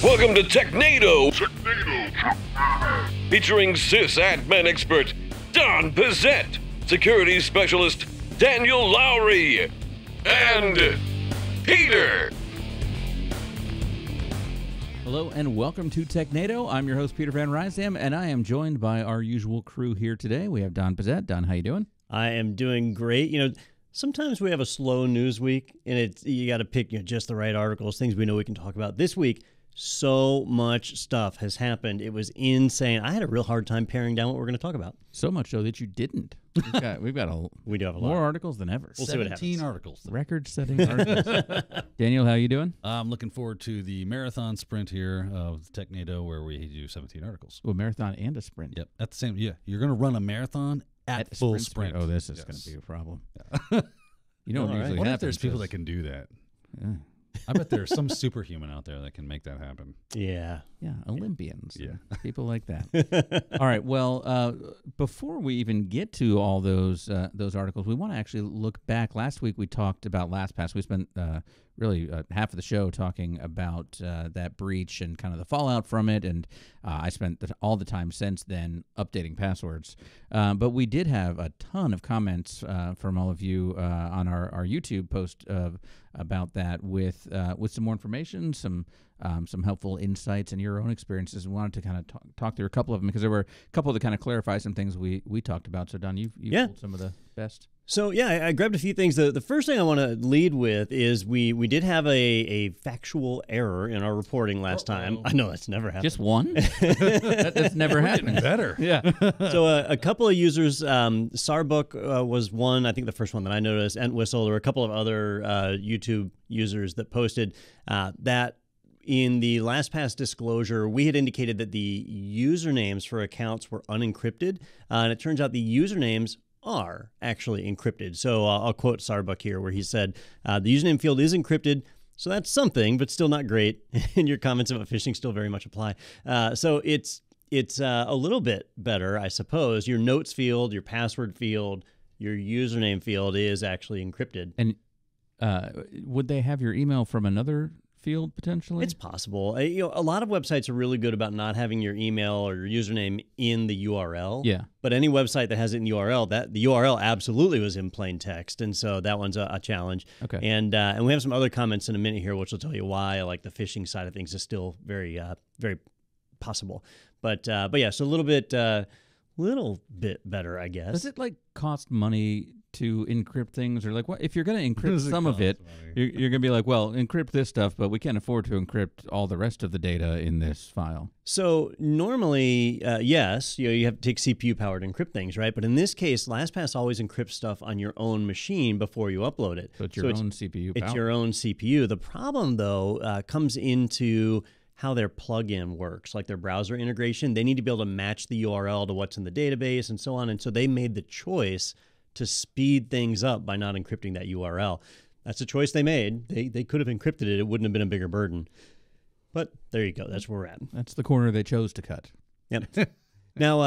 Welcome to Technado, featuring sysadmin expert Don Pizzette, security specialist Daniel Lowry, and Peter. Hello and welcome to Technado. I'm your host Peter Van Rysdam, and I am joined by our usual crew here today. We have Don Pizzette. Don, how you doing? I am doing great. You know, sometimes we have a slow news week, and you got to pick just the right articles, things we know we can talk about. This week, so much stuff has happened. It was insane. I had a real hard time paring down what we're going to talk about. So much so that you didn't. We do have a lot. More articles than ever. We'll see what 17 happens. articles. Record-setting articles. Daniel, how you doing? I'm looking forward to the marathon sprint here of Technado, where we do 17 articles. Well, a marathon and a sprint. Yep, at the same. Yeah, you're going to run a marathon at full sprint. Oh, this is going to be a problem. You know what usually I wonder happens if there's people is- that can do that. Yeah. I bet there's some superhuman out there that can make that happen. Yeah. Yeah, Olympians. Yeah. People like that. All right. Well, before we even get to all those articles, we want to actually look back. Last week we talked about LastPass. We spent really half of the show talking about that breach and kind of the fallout from it, and I spent all the time since then updating passwords. But we did have a ton of comments from all of you on our YouTube post about that with some more information, some helpful insights and your own experiences. We wanted to kind of talk through a couple of them because there were a couple to kind of clarify some things we talked about. So Don, you pulled some of the best. So, yeah, I grabbed a few things. The first thing I want to lead with is we did have a factual error in our reporting last time. I know that's never happened. Just one? That's never happened. Better. Yeah. So a couple of users, Sarbook was one, I think the first one that I noticed, Entwistle, or a couple of other YouTube users that posted that in the LastPass disclosure, we had indicated that the usernames for accounts were unencrypted, and it turns out the usernames are actually encrypted. So I'll quote Sarbuck here where he said, the username field is encrypted, so that's something, but still not great. And your comments about phishing still very much apply. So it's a little bit better, I suppose. Your notes field, your password field, your username field is actually encrypted. And would they have your email from another field potentially? It's possible. A lot of websites are really good about not having your email or your username in the URL. Yeah. But any website that has it in the URL, the URL absolutely was in plain text, and so that one's a challenge. Okay. And we have some other comments in a minute here, which will tell you why. Like the phishing side of things is still very very possible. But yeah, so a little bit better, I guess. Does it cost money to encrypt things, or what if you're going to encrypt some of it? You're going to be like, well, encrypt this stuff, but we can't afford to encrypt all the rest of the data in this file. So normally, yes, you have to take CPU power to encrypt things, right? But in this case, LastPass always encrypts stuff on your own machine before you upload it. So it's your own CPU power. It's your own CPU. The problem, though, comes into how their plugin works, like their browser integration. They need to be able to match the URL to what's in the database and so on. And so they made the choice to speed things up by not encrypting that URL. That's a choice they made. They could have encrypted it. It wouldn't have been a bigger burden. But there you go. That's where we're at. That's the corner they chose to cut. Yep. Now,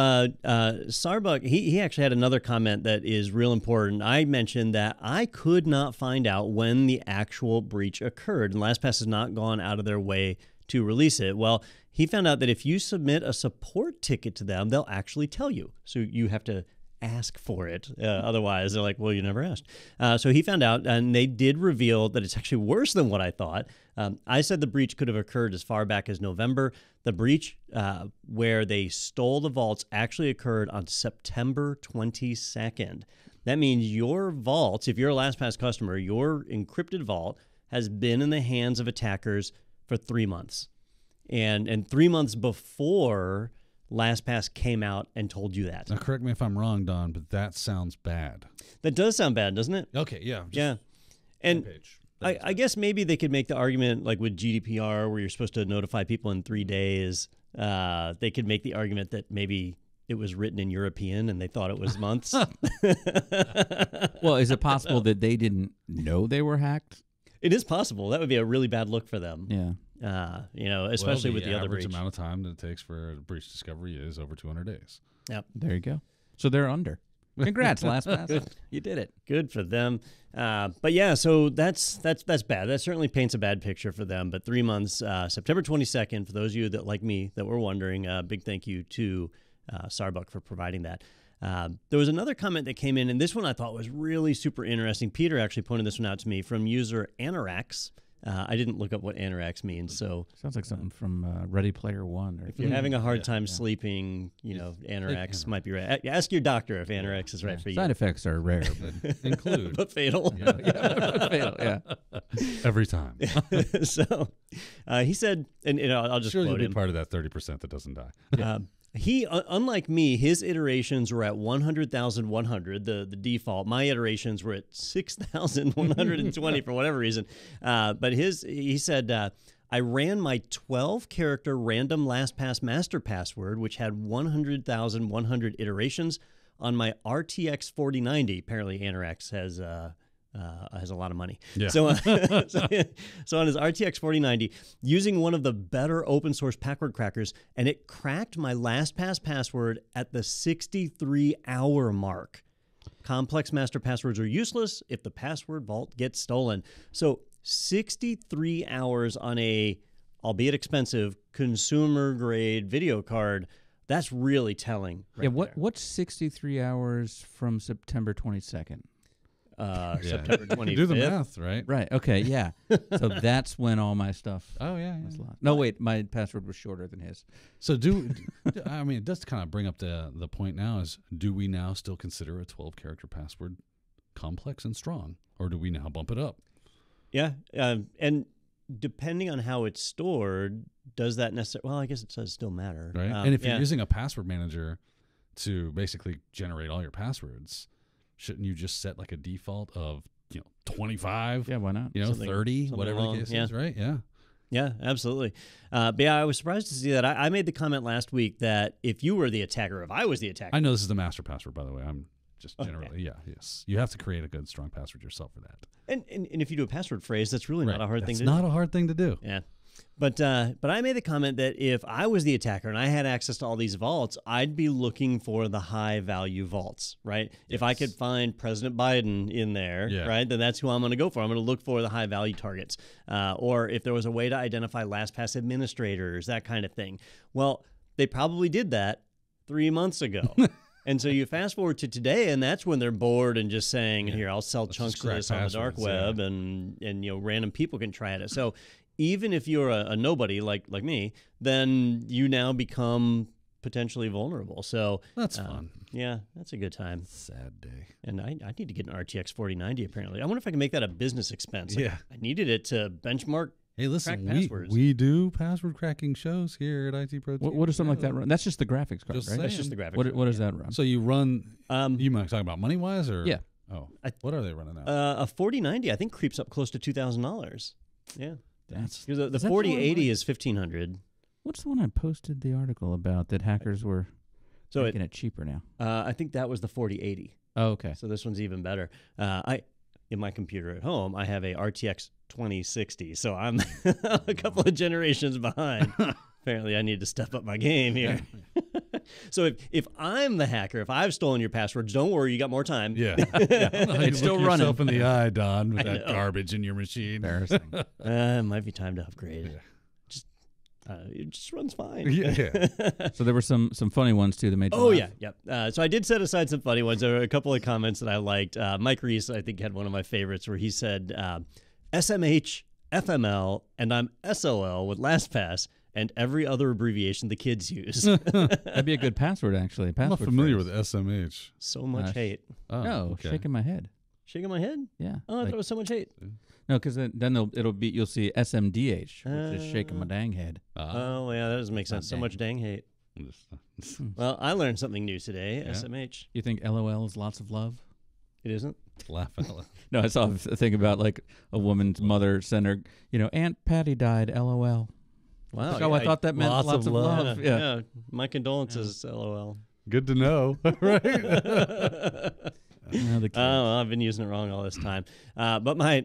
Sarbuck, he actually had another comment that is real important. I mentioned that I could not find out when the actual breach occurred, and LastPass has not gone out of their way to release it. Well, he found out that if you submit a support ticket to them, they'll actually tell you. So you have to ask for it. Otherwise, they're like, well, you never asked. So he found out, and they did reveal that it's actually worse than what I thought. I said the breach could have occurred as far back as November. The breach where they stole the vaults actually occurred on September 22nd. That means your vaults, if you're a LastPass customer, your encrypted vault has been in the hands of attackers for 3 months. And 3 months before LastPass came out and told you that. Now, correct me if I'm wrong, Don, but that sounds bad. That does sound bad, doesn't it? Okay, yeah. Yeah. And I guess maybe they could make the argument, like with GDPR, where you're supposed to notify people in 3 days. They could make the argument that maybe it was written in European and they thought it was months. Well, is it possible that they didn't know they were hacked? It is possible. That would be a really bad look for them. Yeah. Especially with the other breach. The average amount of time that it takes for a breach discovery is over 200 days. Yep. There you go. So they're under. Congrats, LastPass. You did it. Good for them. But yeah, so that's bad. That certainly paints a bad picture for them. But 3 months, September 22nd, for those of you that like me that were wondering, big thank you to Starbuck for providing that. There was another comment that came in, and this one I thought was really super interesting. Peter actually pointed this one out to me from user Anorax. I didn't look up what Anorax means, so sounds like something from Ready Player One. Or if you're having a hard time sleeping, Anorax might be right. Ask your doctor if Anorax is right for you. Side effects are rare, but include but fatal. fatal. Yeah, every time. So he said, and I'll just Sure, quote you'll be him. part of that 30% that doesn't die. He, unlike me, his iterations were at 100,100, the default. My iterations were at 6,120 for whatever reason. But he said, I ran my 12-character random LastPass master password, which had 100,100 iterations, on my RTX 4090. Apparently, Anorax has a lot of money. Yeah. So on his RTX 4090, using one of the better open source password crackers, and it cracked my LastPass password at the 63-hour mark. Complex master passwords are useless if the password vault gets stolen. So 63 hours on a, albeit expensive, consumer grade video card. That's really telling. Right there. What's 63 hours from September 22nd? September 25th. Do the math, right? Right. Okay. Yeah. So that's when all my stuff. Oh, yeah. was lost. No, wait. My password was shorter than his. So I mean, it does kind of bring up the point now is, do we now still consider a 12-character password complex and strong, or do we now bump it up? Yeah. And depending on how it's stored, does that necessarily, well, I guess it does still matter. Right. And if you're using a password manager to basically generate all your passwords, shouldn't you just set like a default of 25? Yeah, why not? 30, whatever the case is, right? Yeah. Yeah, absolutely. But yeah, I was surprised to see that. I made the comment last week that if you were the attacker, if I was the attacker. I know this is the master password, by the way. I'm just generally, yes. You have to create a good, strong password yourself for that. And if you do a password phrase, that's really not a hard thing to do. It's not a hard thing to do. Yeah. But I made the comment that if I was the attacker and I had access to all these vaults, I'd be looking for the high-value vaults, right? Yes. If I could find President Biden in there, right, then that's who I'm going to go for. I'm going to look for the high-value targets. Or if there was a way to identify LastPass administrators, that kind of thing. Well, they probably did that 3 months ago. And so you fast forward to today, and that's when they're bored and just saying, here, I'll sell chunks of this on the dark web, and random people can try it. So even if you're a nobody like me, then you now become potentially vulnerable. So that's fun. Yeah, that's a good time. Sad day. And I need to get an RTX 4090 apparently. I wonder if I can make that a business expense. Yeah. I needed it to benchmark. Hey, listen, we do password cracking shows here at IT Pro. What does something like that run? That's just the graphics card, Just right? That's just the graphics card. What does that run? So you run, you might talking about money-wise or? Yeah. Oh, what are they running now? A 4090 I think creeps up close to $2,000. Yeah. That's the 4080 is $1,500. What's the one I posted the article about that hackers were making it cheaper now? I think that was the 4080. Oh, okay. So this one's even better. In my computer at home, I have a RTX 2060, so I'm a couple of generations behind. Apparently, I need to step up my game here. So if I'm the hacker, if I've stolen your passwords, don't worry, you got more time. Yeah. It's still running. Yourself in the eye, Don, with that know. garbage in your machine. Embarrassing. It might be time to upgrade. Yeah. It just runs fine. Yeah. So there were some funny ones too that made. So I did set aside some funny ones. There were a couple of comments that I liked. Mike Reese, I think, had one of my favorites where he said, SMH, FML, and I'm SOL with LastPass and every other abbreviation the kids use. That'd be a good password, actually. I'm not familiar with SMH. So much hate. Oh, no, okay. shaking my head. Shaking my head? Yeah. Oh, I thought it was so much hate. No, because then you'll see SMDH, which is shaking my dang head. Oh, yeah, that doesn't make sense. So much dang hate. Well, I learned something new today, SMH. You think LOL is lots of love? It isn't? Laugh out loud. No, I saw a thing about like a woman's mother sent her, Aunt Patty died, LOL. Wow. So I thought that meant lots of love. Yeah. My condolences, LOL. Good to know. Right? I've been using it wrong all this time. But my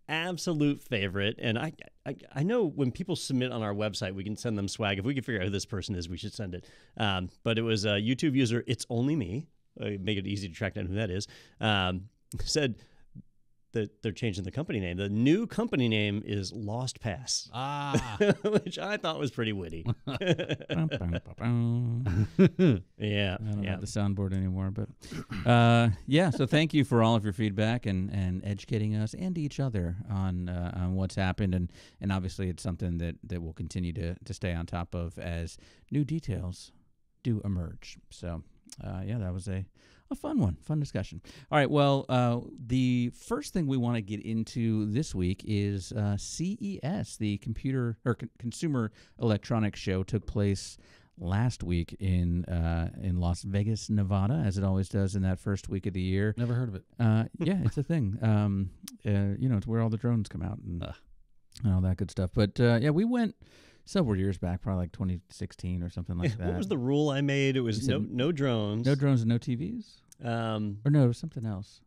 absolute favorite, and I know when people submit on our website, we can send them swag. If we can figure out who this person is, we should send it. But it was a YouTube user, It's Only Me. make it easy to track down who that is, said that they're changing the company name. The new company name is LastPass, which I thought was pretty witty. Yeah, I don't have the soundboard anymore, but yeah. So thank you for all of your feedback and educating us and each other on what's happened, and obviously it's something that we'll continue to stay on top of as new details do emerge. So yeah, that was a fun discussion. All right, well, the first thing we want to get into this week is CES, the computer or consumer electronics show, took place last week in Las Vegas, Nevada, as it always does in that first week of the year. Never heard of it. Yeah, it's a thing. It's where all the drones come out and all that good stuff. But yeah, we went several years back, probably like 2016 or something like that. What was the rule I made? It was no drones. No drones and no TVs? Or no, it was something else.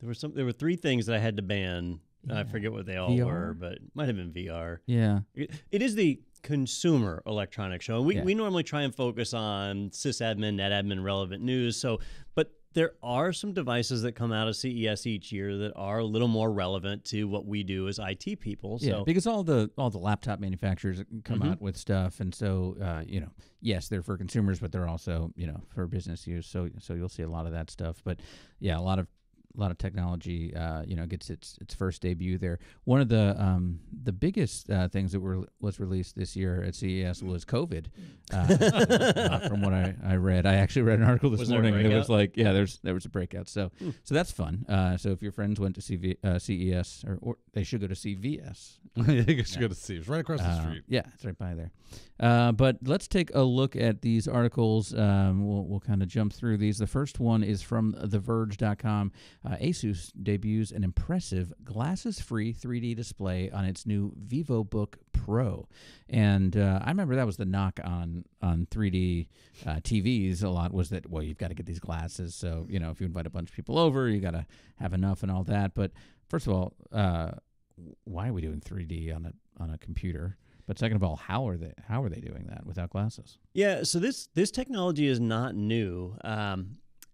There were 3 things that I had to ban. Yeah. I forget what they all VR? were, but it might have been VR. Yeah. It is the consumer electronics show. We normally try and focus on sysadmin, netadmin relevant news. But there are some devices that come out of CES each year that are a little more relevant to what we do as IT people. Yeah, because all the laptop manufacturers come out with stuff, and so yes, they're for consumers, but they're also for business use. So you'll see a lot of that stuff. But yeah, a lot of technology, gets its first debut there. One of the biggest things that was released this year at CES was COVID. From what I read, I actually read an article this morning, and it was like, yeah, there was a breakout. So that's fun. So if your friends went to CES, or they should go to CVS. They should go to CES, right across the street. Yeah, it's right by there. But let's take a look at these articles. We'll kind of jump through these. The first one is from TheVerge.com. Asus debuts an impressive glasses-free 3D display on its new Vivobook Pro. And I remember that was the knock on 3D TVs a lot, was that, well, you've got to get these glasses. So, if you invite a bunch of people over, you got to have enough and all that. But first of all, why are we doing 3D on a computer? But second of all, how are they doing that without glasses? Yeah, so this technology is not new.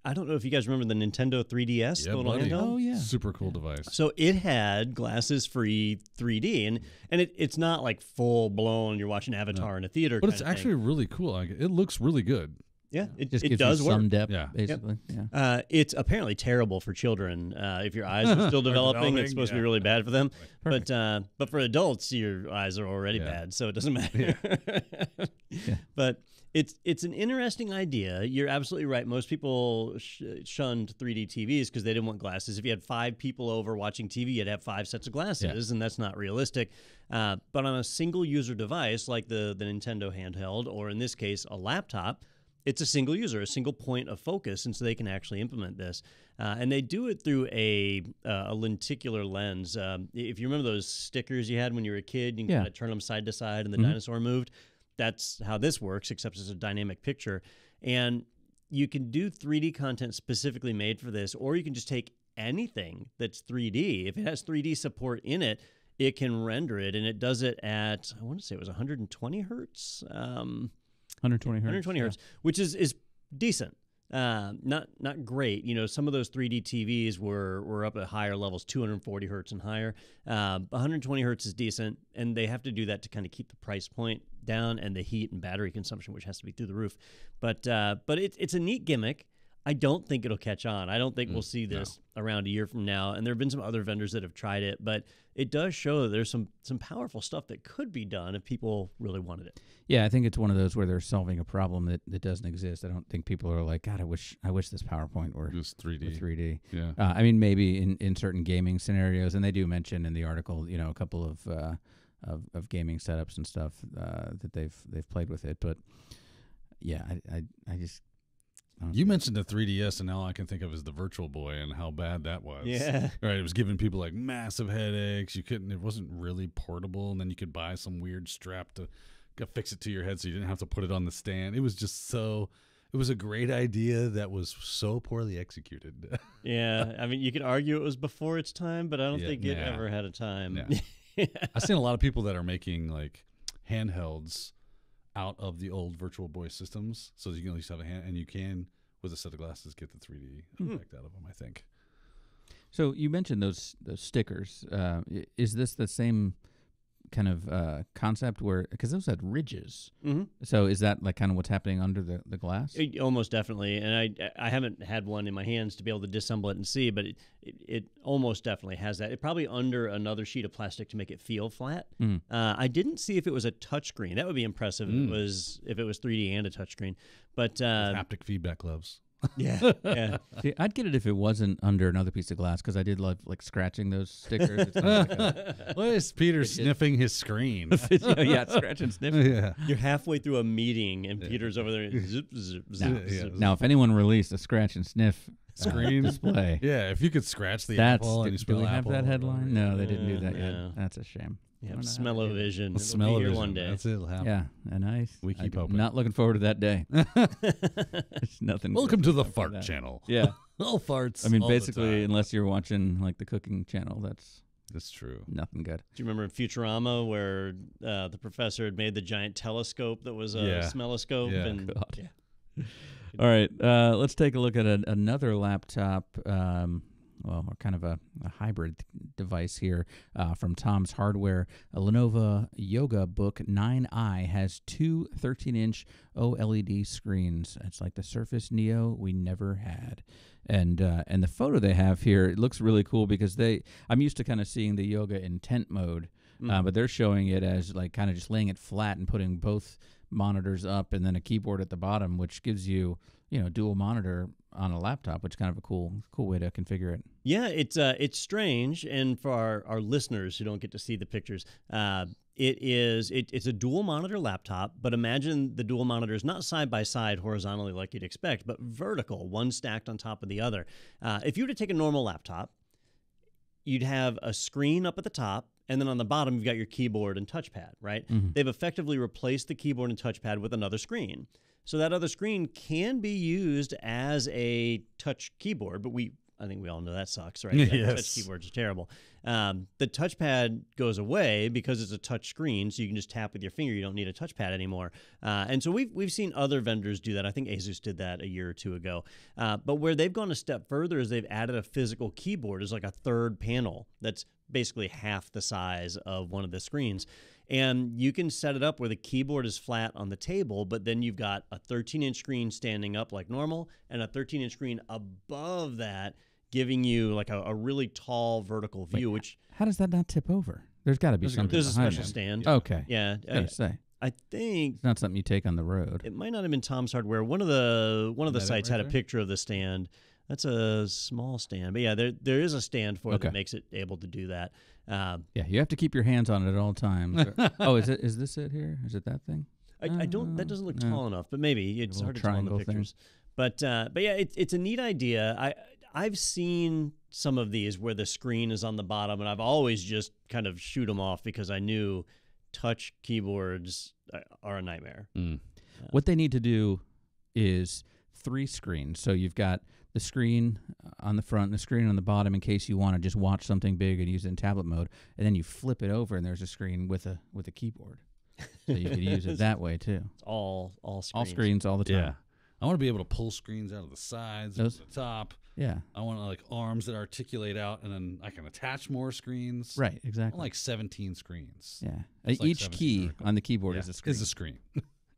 I don't know if you guys remember the Nintendo 3DS. Yeah, the little handheld? Oh, yeah. Super cool device. So it had glasses-free 3D, and it's not like full-blown, you're watching Avatar in a theater. But it's actually really cool. Like, it looks really good. Yeah, it just it gives does you work. some depth, Yeah. basically. Yep. Yeah. It's apparently terrible for children. If your eyes are still developing, it's supposed to be really bad for them. But for adults, your eyes are already bad, so it doesn't matter. But it's an interesting idea. You're absolutely right. Most people shunned 3D TVs because they didn't want glasses. If you had 5 people over watching TV, you'd have 5 sets of glasses, and that's not realistic. But on a single user device like the Nintendo handheld, or in this case, a laptop, it's a single user, a single point of focus, and so they can actually implement this. And they do it through a lenticular lens. If you remember those stickers you had when you were a kid, you can kind of turn them side to side and the dinosaur moved. That's how this works, except it's a dynamic picture. And you can do 3D content specifically made for this, or you can just take anything that's 3D. If it has 3D support in it, it can render it, and it does it at, I want to say it was 120 hertz. 120 hertz. 120 hertz, which is decent. Not great. Some of those 3D TVs were up at higher levels, 240 hertz and higher. 120 hertz is decent, and they have to do that to kind of keep the price point down and the heat and battery consumption, which has to be through the roof. But it's a neat gimmick. I don't think it'll catch on. I don't think we'll see this around a year from now. And there have been some other vendors that have tried it, but it does show that there's some powerful stuff that could be done if people really wanted it. Yeah, I think it's one of those where they're solving a problem that doesn't exist. I don't think people are like, God, I wish this PowerPoint were just 3D. 3D. Yeah. I mean, maybe in certain gaming scenarios, and they do mention in the article, a couple of gaming setups and stuff that they've played with it. But yeah, I just. You mentioned the 3DS, and all I can think of is the Virtual Boy and how bad that was. Yeah. Right. It was giving people like massive headaches. It wasn't really portable, and then you could buy some weird strap to fix it to your head so you didn't have to put it on the stand. It was just it was a great idea that was so poorly executed. Yeah. I mean, you could argue it was before its time, but I don't think it ever had a time. Yeah. I've seen a lot of people that are making like handhelds out of the old Virtual Boy systems, so that you can at least have a hand, and you can with a set of glasses, get the 3D effect out of them, I think. So you mentioned those stickers. Is this the same kind of concept where, because those had ridges? Mm-hmm. So is that like kind of what's happening under the glass? Almost definitely. And I haven't had one in my hands to be able to disassemble it and see, but it almost definitely has that. It probably under another sheet of plastic to make it feel flat. I didn't see if it was a touchscreen. That would be impressive if it was 3D and a touchscreen. But Haptic feedback gloves. yeah. See, I'd get it if it wasn't under another piece of glass, because I did love like scratching those stickers. It's kind of like Why is Peter sniffing his screen? yeah, scratch and sniff. Yeah. You're halfway through a meeting and Peter's over there. Zip, zip, zip, Yeah. zip. Now, if anyone released a scratch and sniff Screen display, Yeah, if you could scratch the that's apple and you do spell we have apple that or headline? whatever. No, they didn't do that Yeah. yet. That's a shame. You I have don't know how to do it. smell-o-vision. The It'll smell be here of one day. That's it. It'll happen. Yeah, and We keep hoping. Not looking forward to that day. There's nothing. Welcome good to the about fart that. channel. Yeah, All farts. I mean, all the basically, time. unless you're watching like the cooking channel, that's That's true. nothing good. Do you remember in Futurama where the professor had made the giant telescope that was a Yeah. smelloscope? Yeah. And God. All right, let's take a look at another laptop. Well, or kind of a hybrid device here from Tom's Hardware. A Lenovo Yogabook 9i has two 13-inch OLED screens. It's like the Surface Neo we never had. And the photo they have here, it looks really cool because I'm used to kind of seeing the Yoga in tent mode, but they're showing it as like kind of just laying it flat and putting both monitors up and then a keyboard at the bottom, which gives you, dual monitor on a laptop, which is kind of a cool way to configure it. yeah, it's strange. And for our listeners who don't get to see the pictures, it's a dual monitor laptop, but imagine the dual monitors not side by side horizontally like you'd expect, but vertical, one stacked on top of the other. If you were to take a normal laptop, you'd have a screen up at the top, and then on the bottom, you've got your keyboard and touchpad, right? They've effectively replaced the keyboard and touchpad with another screen. So that other screen can be used as a touch keyboard, but I think we all know that sucks, right? Yes. Touch keyboards are terrible. The touchpad goes away because it's a touch screen, so you can just tap with your finger. You don't need a touchpad anymore. And so we've seen other vendors do that. I think Asus did that a year or two ago. But where they've gone a step further is they've added a physical keyboard as like a third panel that's basically half the size of one of the screens. And you can set it up where the keyboard is flat on the table, but then you've got a 13-inch screen standing up like normal and a 13-inch screen above that, giving you like a really tall vertical view. Which How does that not tip over? There's got to be something there's a behind special it. stand. Okay. Yeah, I was gonna say, I think it's not something you take on the road. it might not have been Tom's Hardware. One of the That sites right had a there? picture of the stand. That's a small stand, but yeah, there is a stand for it Okay. that makes it able to do that. Yeah, you have to keep your hands on it at all times. Oh, is this it here? Is it that thing? I don't. That doesn't look no. tall enough, but maybe it's little hard to tell in the triangle thing. pictures. But yeah, it's a neat idea. I've seen some of these where the screen is on the bottom, and I've always just kind of shoot them off because I knew touch keyboards are a nightmare. What they need to do is 3 screens. So you've got the screen on the front and the screen on the bottom in case you want to just watch something big and use it in tablet mode, and then you flip it over and there's a screen with a keyboard. So you could use it that way too. It's all screens. All screens all the time. Yeah. I want to be able to pull screens out of the sides, Those- the top. Yeah. I want like arms that articulate out, and then I can attach more screens. Right, I want exactly. like 17 screens. Yeah. It's like Each 17 key vertical. on the keyboard Yeah, is a screen. Is a screen.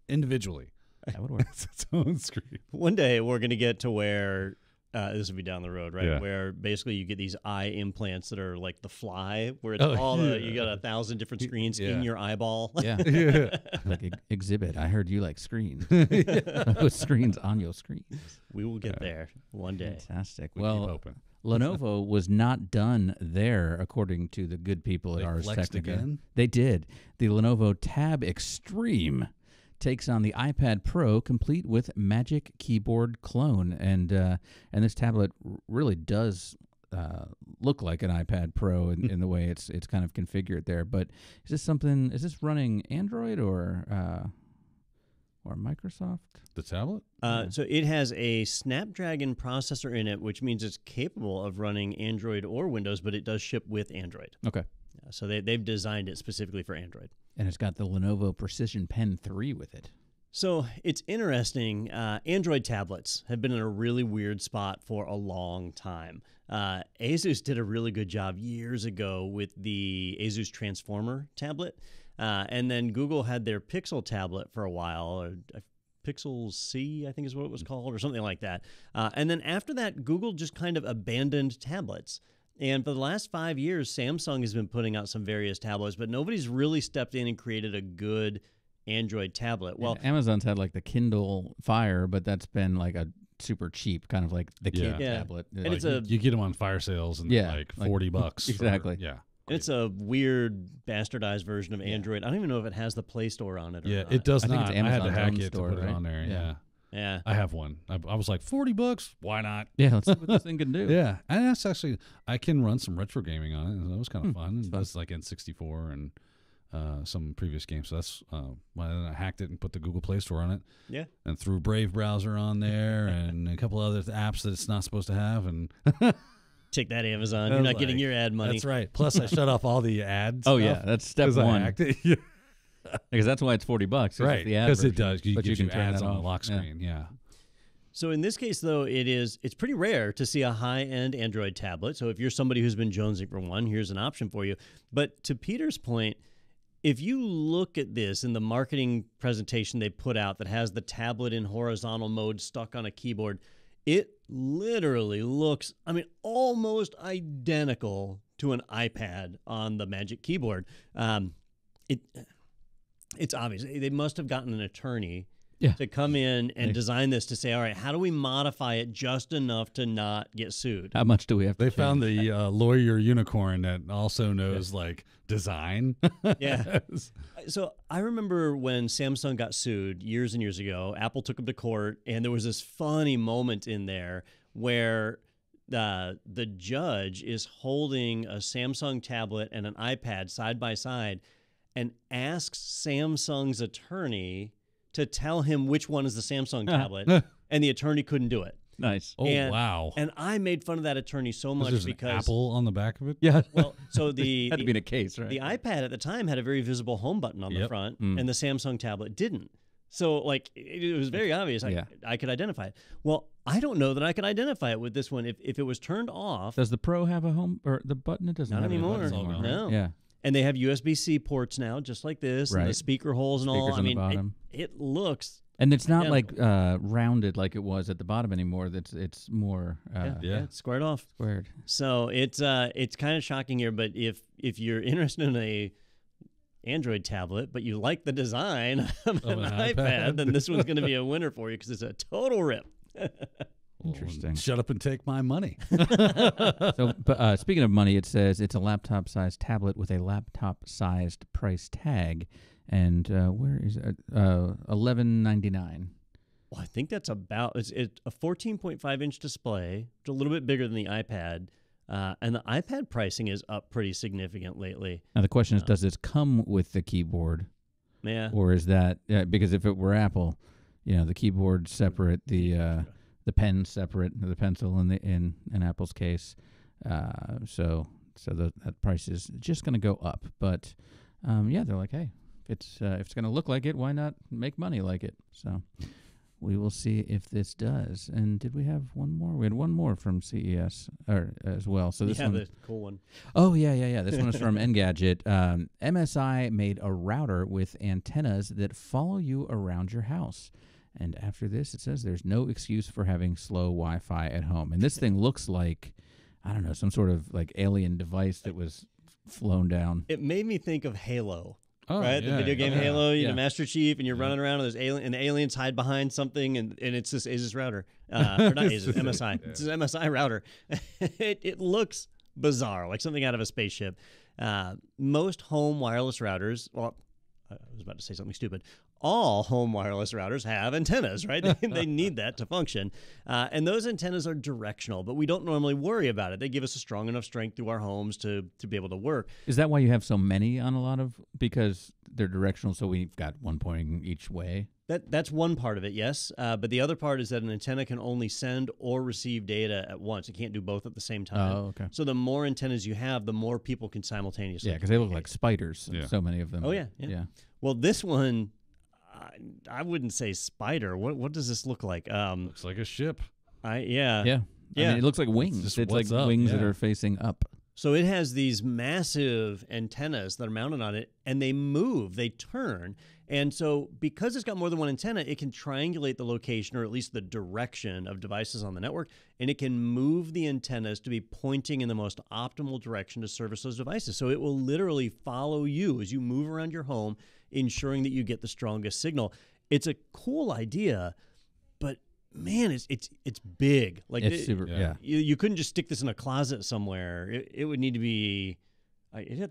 Individually. That would work. It's its own screen. One day we're going to get to where this will be down the road, right? Yeah. Where basically you get these eye implants that are like the fly, where it's Oh, you got 1,000 different screens Yeah. in your eyeball. Yeah. Yeah. Like exhibit. I heard you like screens. Put screens on your screens. We will get there one day. Fantastic. We keep Well, hoping. Lenovo was not done there, according to the good people at They Ars flexed Technica. again? They did. The Lenovo Tab Extreme takes on the iPad Pro, complete with Magic Keyboard Clone, and this tablet really does look like an iPad Pro in the way it's kind of configured there. But is this running Android or Microsoft? The tablet? So it has a Snapdragon processor in it, which means it's capable of running Android or Windows, but it does ship with Android. Okay. So they've designed it specifically for Android. And it's got the Lenovo Precision Pen 3 with it. So it's interesting. Android tablets have been in a really weird spot for a long time. Asus did a really good job years ago with the Asus Transformer tablet. And then Google had their Pixel tablet for a while, or Pixel C, I think is what it was called, or something like that. And then after that, Google just kind of abandoned tablets. And for the last 5 years, Samsung has been putting out some various tablets, but nobody's really stepped in and created a good Android tablet. Well, yeah, Amazon's had like the Kindle Fire, but that's been like a super cheap, kind of like the kid tablet. And like it's you get them on fire sales and like $40. Exactly. Yeah. And it's a weird bastardized version of Android. I don't even know if it has the Play Store on it or not. It does I think not. it's I had to Amazon's hack own it store, to put it right? on there. Yeah. Yeah. I have one. I was like, $40? Why not? Yeah, let's see what this thing can do. Yeah. And that's actually, I can run some retro gaming on it. That was kind of fun. It's like N64 and some previous games. So that's why I hacked it and put the Google Play Store on it. Yeah. And threw Brave browser on there and a couple other apps that it's not supposed to have. And Take that, Amazon. You're not getting your ad money. That's right. Plus, I shut off all the ads. Oh, yeah. That's step one. I hacked it. Yeah. Because that's why it's $40. Right. Because it does. But you can turn ads that on the off. lock screen. Yeah. So in this case, though, it's pretty rare to see a high-end Android tablet. So if you're somebody who's been jonesing for one, here's an option for you. But to Peter's point, if you look at this in the marketing presentation they put out that has the tablet in horizontal mode stuck on a keyboard, it literally looks, almost identical to an iPad on the Magic Keyboard. It's obvious. They must have gotten an attorney to come in and design this to say, all right, how do we modify it just enough to not get sued? How much do we have to They change? found the lawyer unicorn that also knows like design. Yeah. So I remember when Samsung got sued years and years ago, Apple took them to court, and there was this funny moment in there where the judge is holding a Samsung tablet and an iPad side by side and asks Samsung's attorney to tell him which one is the Samsung tablet, and the attorney couldn't do it. Nice. Oh, wow. And I made fun of that attorney so much There's because an Apple on the back of it? Yeah. well, so the Had to be in a case, right? the iPad at the time had a very visible home button on the front, and the Samsung tablet didn't. So, like, it was very obvious. I could identify it. Well, I don't know that I could identify it with this one. If it was turned off. Does the Pro have a home or the button? It doesn't Not have anymore. a button anymore. No. Yeah. And they have USB-C ports now, just like this, and the Right. speaker holes and all. Speakers on the bottom. It looks. And it's not like identical. rounded like it was at the bottom anymore. It's more Yeah, it's squared off. squared. So it's kind of shocking here. But if you're interested in a Android tablet, but you like the design of an iPad, then this one's going to be a winner for you because it's a total rip. Interesting. Shut up and take my money. So, but speaking of money, it says it's a laptop-sized tablet with a laptop-sized price tag, and where is it? $11.99. Well, I think that's about it's a 14.5-inch display, a little bit bigger than the iPad, and the iPad pricing is up pretty significant lately. Now the question is, does this come with the keyboard? Yeah. Or is that because if it were Apple, the keyboard separate, the pen separate, the pencil in Apple's case, so that price is just going to go up. But they're like, hey, if it's going to look like it, why not make money like it? So we will see if this does. And did we have one more? We had one more from CES as well. So this one, the cool one. Oh, yeah. This one is from Engadget. MSI made a router with antennas that follow you around your house. And after this, it says there's no excuse for having slow Wi-Fi at home. And this thing looks like, I don't know, some sort of like alien device that was flown down. It made me think of Halo. Oh, right? yeah, The video game yeah. Halo, you're Yeah. the Master Chief, and you're running around, and there's and the aliens hide behind something, and it's this Asus router. Or not Asus, MSI. It's an MSI router. It looks bizarre, like something out of a spaceship. Most home wireless routers, well, I was about to say something stupid. All home wireless routers have antennas, right? They need that to function. And those antennas are directional, but we don't normally worry about it. They give us a strong enough strength through our homes to be able to work. Is that why you have so many on a lot of, because they're directional, so we've got one pointing each way? That's one part of it, yes. But the other part is that an antenna can only send or receive data at once. It can't do both at the same time. Oh, okay. So the more antennas you have, the more people can simultaneously. Yeah, because they look like spiders, Yeah. so many of them. Oh, yeah. Well, this one, I wouldn't say spider. What does this look like? Looks like a ship. Yeah. Yeah. I mean, it looks like wings. just It's like what's up, wings that yeah. are facing up. So it has these massive antennas that are mounted on it, and they move, they turn. And so because it's got more than one antenna, it can triangulate the location, or at least the direction of devices on the network, and it can move the antennas to be pointing in the most optimal direction to service those devices. So it will literally follow you as you move around your home, ensuring that you get the strongest signal. It's a cool idea, but man, it's big. Like It's super. Yeah. You couldn't just stick this in a closet somewhere. It would need to be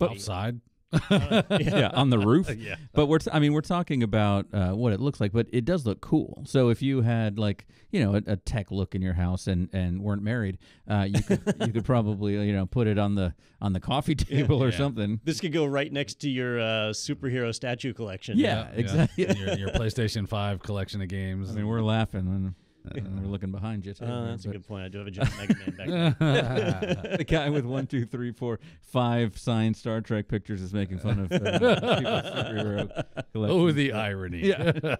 Outside. Yeah, on the roof. Yeah. But we're talking about what it looks like, but it does look cool. So if you had like, a tech look in your house and weren't married, you could probably, put it on the coffee table or something. This could go right next to your superhero statue collection. Yeah, exactly. And your PlayStation 5 collection of games. I mean, we're laughing when we're looking behind you. Too, That's a but- good point. I do have a giant Mega Man back there. The guy with 1, 2, 3, 4, 5 signed Star Trek pictures is making fun of people's superhero collection. Oh, the irony. Yeah.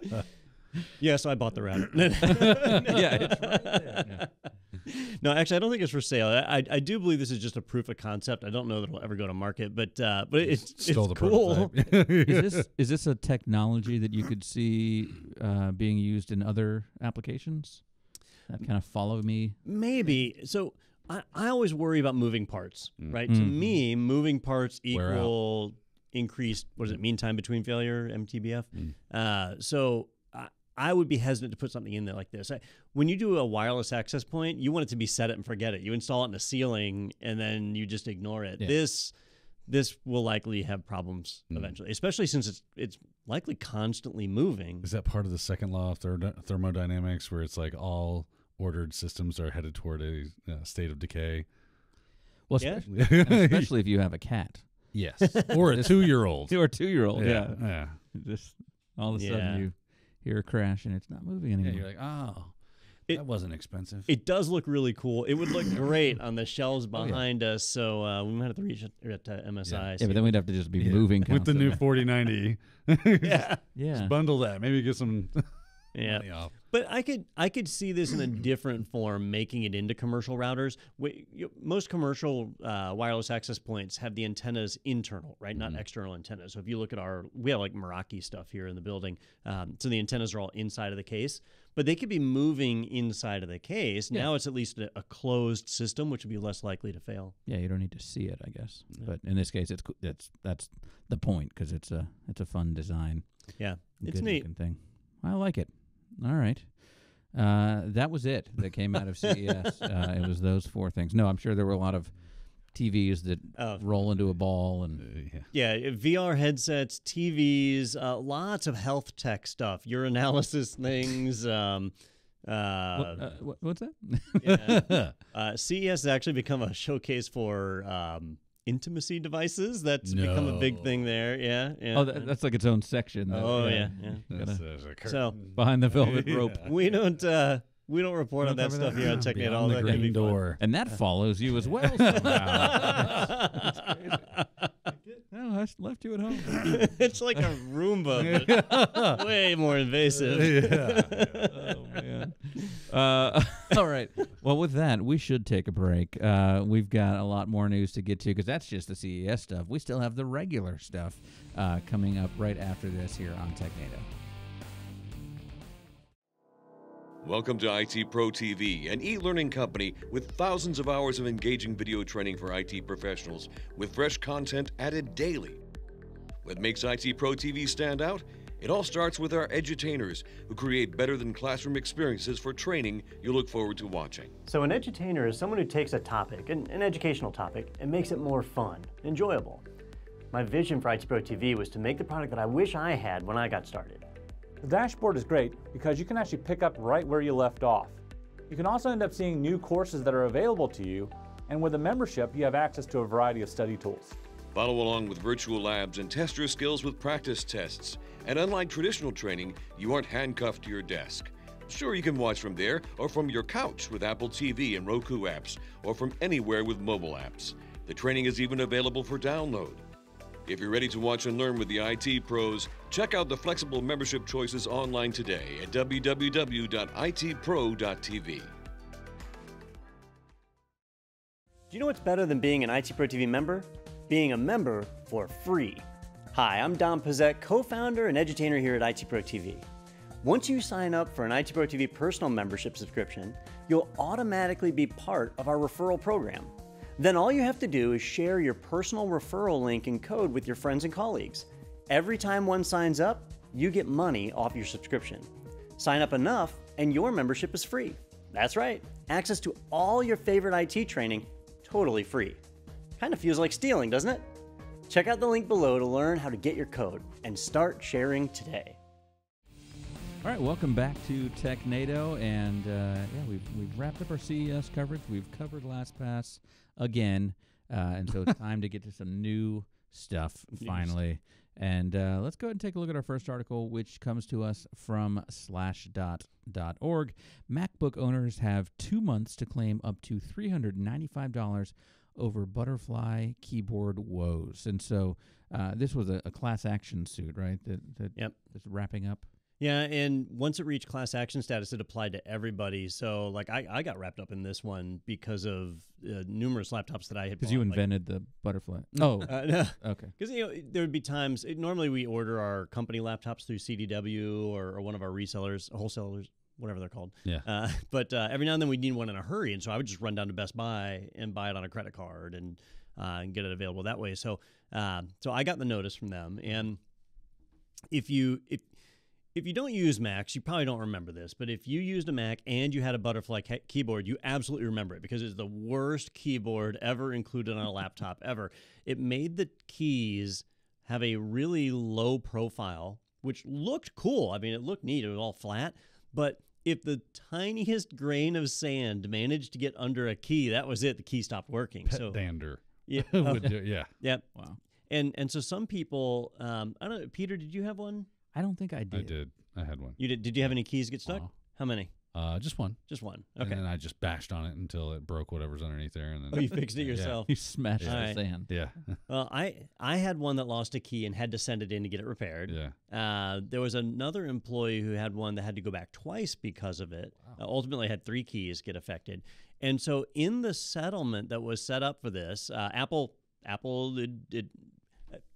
Yeah, so I bought the router. Yeah, it's right there. Yeah. No, actually, I don't think it's for sale. I do believe this is just a proof of concept. I don't know that it'll ever go to market, but it's Stole the cool. prototype. Is this a technology that you could see being used in other applications? That kind of follow me. Maybe. So I always worry about moving parts, right? To me, moving parts Wear out. equal increased, mean time between failure, MTBF. So I would be hesitant to put something in there like this. When you do a wireless access point, you want it to be set it and forget it. You install it in a ceiling and then you just ignore it. Yeah. This will likely have problems eventually, especially since it's likely constantly moving. Is that part of the second law of thermodynamics, where it's like all ordered systems are headed toward a state of decay? Well, Yeah. especially if you have a cat. Yes. Or a 2-year-old. Or a 2-year-old. Yeah. Yeah. Just all of a Yeah. sudden you hear a crash and it's not moving anymore. Yeah, you're like, oh, that wasn't expensive. It does look really cool. It would look great on the shelves behind us. So we might have to reach it at MSI. Yeah, but then we'd have to just be moving with the new constantly. 4090. Yeah. Yeah. Just bundle that. Maybe get some Yeah. money off. But I could see this in a different form, making it into commercial routers. Most commercial wireless access points have the antennas internal, right? Not external antennas. So if you look at we have like Meraki stuff here in the building. So the antennas are all inside of the case, but they could be moving inside of the case. Yeah. Now it's at least a closed system, which would be less likely to fail. Yeah, you don't need to see it, I guess. But in this case, that's the point, because it's a fun design. Yeah, it's Good neat. looking thing. I like it. All right. That was it that came out of CES. It was those 4 things. No, I'm sure there were a lot of TVs that roll into a ball and Yeah, VR headsets, TVs, lots of health tech stuff, urinalysis things. what's that? CES has actually become a showcase for intimacy devices. That's become a big thing there. Yeah. Oh, that's like its own section. Oh, yeah. There's a curtain. So Behind the velvet rope. we don't report on that stuff here on Technado. Beyond the That could be green fun. door. And that follows you as well somehow. That's crazy. No, I left you at home. It's like a Roomba, but way more invasive. Oh, man. All right. Well, with that, we should take a break. We've got a lot more news to get to, because that's just the CES stuff. We still have the regular stuff coming up right after this here on Technado. Welcome to IT Pro TV, an e-learning company with thousands of hours of engaging video training for IT professionals with fresh content added daily. What makes IT Pro TV stand out? It all starts with our edutainers, who create better than classroom experiences for training you'll look forward to watching. So an edutainer is someone who takes a topic, an educational topic, and makes it more fun, enjoyable. My vision for IT Pro TV was to make the product that I wish I had when I got started. The dashboard is great because you can actually pick up right where you left off. You can also end up seeing new courses that are available to you, and with a membership, you have access to a variety of study tools. Follow along with virtual labs and test your skills with practice tests. And unlike traditional training, you aren't handcuffed to your desk. Sure, you can watch from there or from your couch with Apple TV and Roku apps, or from anywhere with mobile apps. The training is even available for download. If you're ready to watch and learn with the IT pros, Check out the flexible membership choices online today at www.itpro.tv. Do you know what's better than being an IT Pro TV member? Being a member for free. Hi, I'm Don Pizzette, co-founder and edutainer here at IT Pro TV. Once you sign up for an IT Pro TV personal membership subscription, you'll automatically be part of our referral program. Then all you have to do is share your personal referral link and code with your friends and colleagues. Every time one signs up, you get money off your subscription. Sign up enough and your membership is free. That's right, access to all your favorite IT training, totally free. Kind of feels like stealing, doesn't it? Check out the link below to learn how to get your code and start sharing today. All right, welcome back to Technado, and we've wrapped up our CES coverage. We've covered LastPass again, and so it's time to get to some new stuff finally. And let's go ahead and take a look at our first article, which comes to us from slashdot.org. MacBook owners have 2 months to claim up to $395 over butterfly keyboard woes. And so this was a class action suit, right? That is wrapping up. Yeah, and once it reached class action status, it applied to everybody. So, like, I got wrapped up in this one because of numerous laptops that I had bought. Because you invented the butterfly. Oh, no. Okay. Because, there would be times, normally we order our company laptops through CDW or one of our resellers, wholesalers, whatever they're called. Yeah. But every now and then we need one in a hurry, and so I would just run down to Best Buy and buy it on a credit card and get it available that way. So I got the notice from them, and if you don't use Macs, you probably don't remember this, but if you used a Mac and you had a butterfly keyboard, you absolutely remember it because it's the worst keyboard ever included on a laptop ever. It made the keys have a really low profile, which looked cool. I mean, it looked neat. It was all flat, but if the tiniest grain of sand managed to get under a key, that was it. The key stopped working. Dander. Yeah. Would do, yeah. Yep. Wow. And so some people, I don't know, Peter, did you have one? I don't think I did. I did. I had one. You did? Did you have any keys get stuck? How many? Just one. Just one. Okay. And then I just bashed on it until it broke whatever's underneath there. And then Oh, you fixed it yourself? You smashed the Right. sand. Yeah. Well, I had one that lost a key and had to send it in to get it repaired. Yeah. There was another employee who had one that had to go back twice because of it. Ultimately, had 3 keys get affected. And so in the settlement that was set up for this, Apple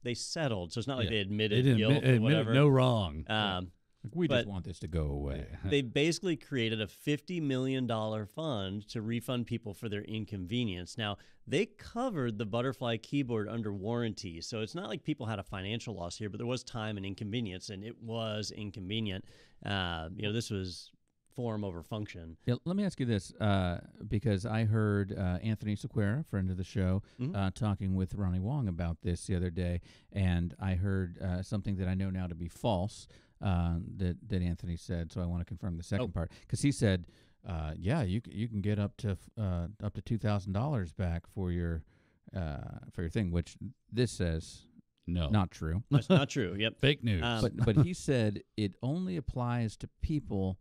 they settled. So it's not like they admitted guilt or whatever. No wrong. We just want this to go away. They basically created a $50 million fund to refund people for their inconvenience. Now, they covered the butterfly keyboard under warranty, so it's not like people had a financial loss here, but there was time and inconvenience, and it was inconvenient. This was form over function. Yeah, let me ask you this, because I heard Anthony Sequeira, friend of the show, talking with Ronnie Wong about this the other day, and I heard something that I know now to be false that Anthony said. So I want to confirm the second part, because he said, you can get up to $2,000 back for your thing, which this says no, not true. That's not true. Yep, fake news. But he said it only applies to people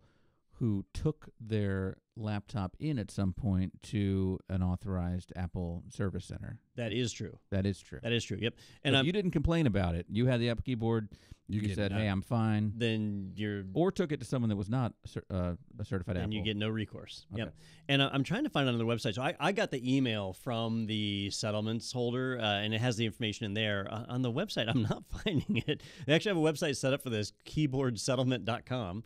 who took their laptop in at some point to an authorized Apple service center. That is true. That is true. That is true. Yep. And if you didn't complain about it, you had the Apple keyboard, you said, "Hey, I'm fine." Then you're or took it to someone that was not a certified Apple. And you get no recourse. Okay. Yep. And I'm trying to find it on their website. So I got the email from the settlements holder, and it has the information in there. On the website, I'm not finding it. They actually have a website set up for this, keyboardsettlement.com.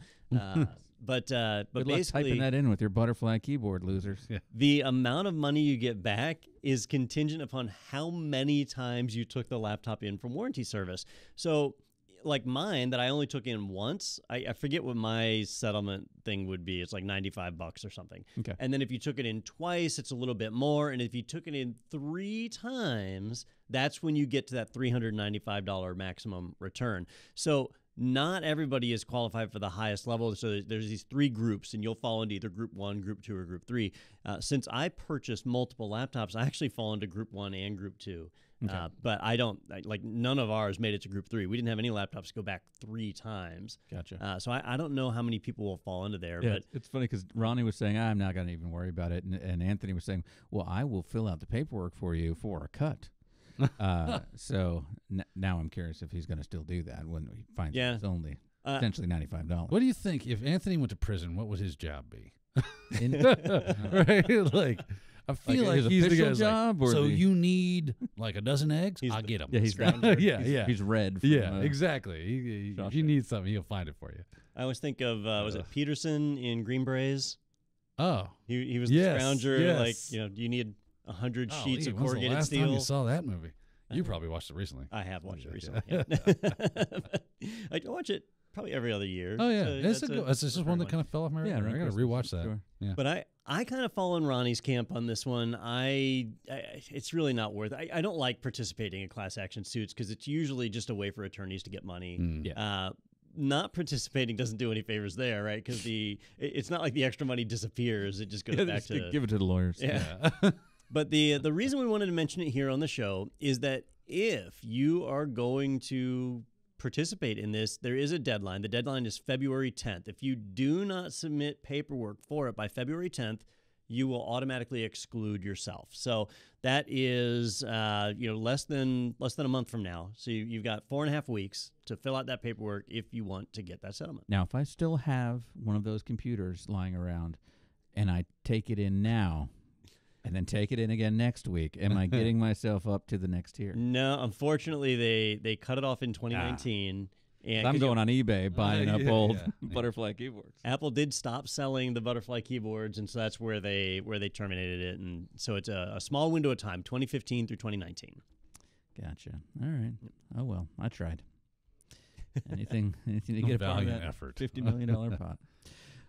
But basically, typing that in with your butterfly keyboard, losers. Yeah. The amount of money you get back is contingent upon how many times you took the laptop in from warranty service. So, like mine that I only took in once, I forget what my settlement thing would be. It's like $95 or something. Okay. And then if you took it in twice, it's a little bit more. And if you took it in 3 times, that's when you get to that $395 maximum return. So not everybody is qualified for the highest level. So there's these 3 groups, and you'll fall into either Group 1, Group 2, or Group 3. Since I purchased multiple laptops, I actually fall into Group 1 and Group 2. Okay. But I don't, like none of ours made it to Group 3. We didn't have any laptops go back 3 times. Gotcha. So I don't know how many people will fall into there. Yeah, but it's funny because Ronnie was saying, I'm not going to even worry about it. And Anthony was saying, well, I will fill out the paperwork for you for a cut. So now I'm curious if he's going to still do that when he finds Yeah. it's only essentially $95. What do you think if Anthony went to prison? What would his job be? In- Right? Like, I feel like his he's the official guy's job, like, or so the- you need like a dozen eggs? He's I'll the- get them. yeah, he's Scrounger. yeah. He's red. From, Yeah, exactly. If Shawshank. you need something, he'll find it for you. I always think of was it Peterson in Green Berets? Oh, He was Yes, the scrounger. yes. Like you need 100 sheets of when's the corrugated last time steel. you saw that movie? You probably watched it recently. I have watched it Yeah. recently. I watch it probably every other year. Oh yeah, so it's a good. It's just one that one. kind of fell off my Yeah, radar. around I gotta Christmas, rewatch that. sure. Yeah. But I kind of fall in Ronnie's camp on this one. It's really not worth it. I don't like participating in class action suits because it's usually just a way for attorneys to get money. Yeah. Not participating doesn't do any favors there, right? Because it's not like the extra money disappears. It just goes back just to give it to the lawyers. yeah. But the reason we wanted to mention it here on the show is that if you are going to participate in this, there is a deadline. The deadline is February 10th. If you do not submit paperwork for it by February 10th, you will automatically exclude yourself. So that is less than a month from now. So you've got 4.5 weeks to fill out that paperwork if you want to get that settlement. Now, if I still have one of those computers lying around and I take it in now and then take it in again next week, am I getting myself up to the next tier? No, unfortunately, they cut it off in 2019. And I'm going on eBay buying up old yeah. butterfly keyboards. Apple did stop selling the butterfly keyboards, and so that's where they terminated it. And so it's a small window of time, 2015 through 2019. Gotcha. All right. Oh well, I tried. Anything to get a part of Valiant that effort. $50 million pot.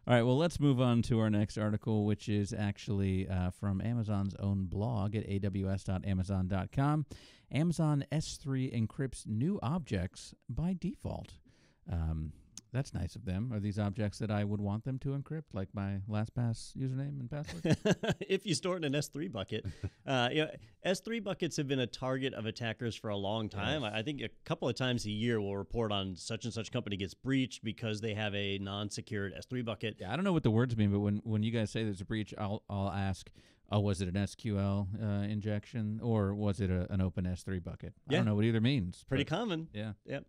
All right, well, let's move on to our next article, which is actually from Amazon's own blog at aws.amazon.com. Amazon S3 encrypts new objects by default. That's nice of them. Are these objects that I would want them to encrypt, like my LastPass username and password? If you store it in an S3 bucket. S3 buckets have been a target of attackers for a long time. Yes. I think a couple of times a year we'll report on such and such company gets breached because they have a non-secured S3 bucket. Yeah, I don't know what the words mean, but when you guys say there's a breach, I'll ask, oh, was it an SQL injection or was it an open S3 bucket? I Yeah. don't know what either means. Pretty but- common. Yeah. Yep.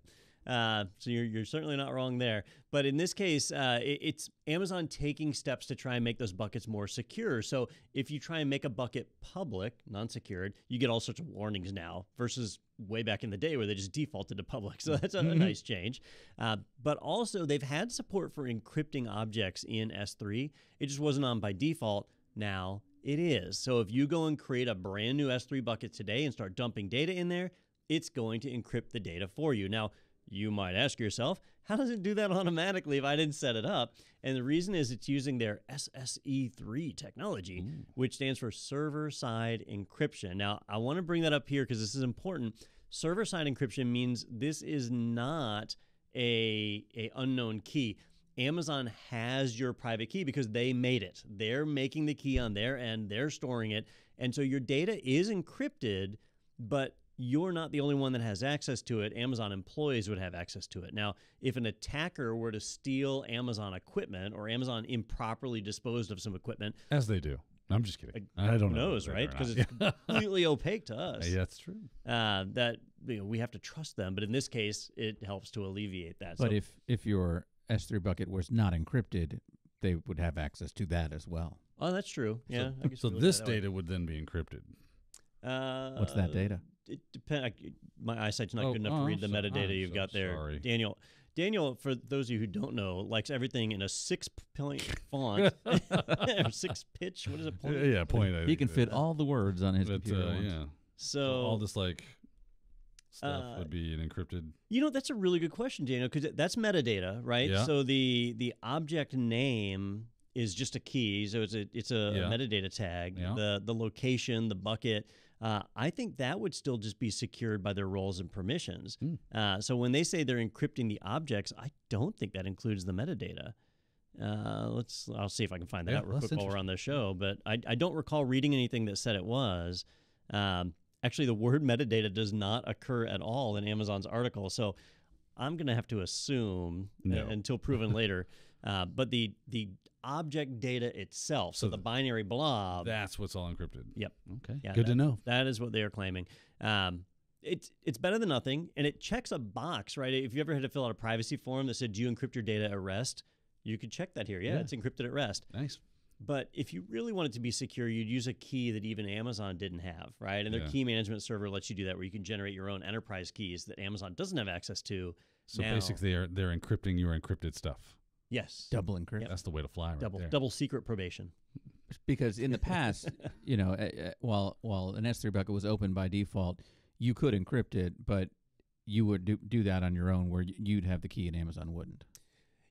So you're certainly not wrong there. But in this case, it's Amazon taking steps to try and make those buckets more secure. So if you try and make a bucket public, non-secured, you get all sorts of warnings now versus way back in the day where they just defaulted to public. So that's a nice change. But also they've had support for encrypting objects in S3. It just wasn't on by default. Now it is. So if you go and create a brand new S3 bucket today and start dumping data in there, it's going to encrypt the data for you. Now, you might ask yourself, how does it do that automatically if I didn't set it up? And the reason is it's using their SSE3 technology, which stands for server-side encryption. Now, I want to bring that up here because this is important. Server-side encryption means this is not a unknown key. Amazon has your private key because they made it. They're making the key on their end. They're storing it. And so your data is encrypted, but you're not the only one that has access to it. Amazon employees would have access to it. Now, if an attacker were to steal Amazon equipment or Amazon improperly disposed of some equipment, As they do. I'm just kidding. I don't who know. knows, whether right? or Because not. it's completely opaque to us. Yeah, that's true. That we have to trust them. But in this case, it helps to alleviate that. But So if your S3 bucket was not encrypted, they would have access to that as well. oh, that's true. Yeah. I guess So we look this at it that way. data would then be encrypted. What's that data? It depends. My eyesight's not Oh, good enough to read the I'm metadata you've so got there. sorry. Daniel, for those of you who don't know, likes everything in a 6-point font. Or 6 pitch. What is it? Point? Yeah, point. I He think can it fit is. all the words on his But, computer. at once. yeah. So all this like stuff would be an encrypted. that's a really good question, Daniel, because that's metadata, right? Yeah. So the object name is just a key, so it's a Yeah. metadata tag. Yeah. The location, the bucket. I think that would still just be secured by their roles and permissions. So when they say they're encrypting the objects, I don't think that includes the metadata. I'll see if I can find that Yeah, out real that's quick while we're on the show. But I don't recall reading anything that said it was. Actually, the word metadata does not occur at all in Amazon's article. So I'm going to have to assume No. until proven later. But the object data itself, so the binary blob. That's what's all encrypted. Yep. Okay. Yeah, Good to know. That is what they are claiming. It's better than nothing, and it checks a box, right? If you ever had to fill out a privacy form that said, "Do you encrypt your data at rest?" You could check that here. Yeah, it's encrypted at rest. Nice. But if you really want it to be secure, you'd use a key that even Amazon didn't have, right? And their key management server lets you do that, where you can generate your own enterprise keys that Amazon doesn't have access to. So basically, they're encrypting your encrypted stuff. Yes. Double encrypt. That's the way to fly, right there. Double secret probation. Because in the past, while an S3 bucket was open by default, you could encrypt it, but you would do that on your own, where you'd have the key and Amazon wouldn't.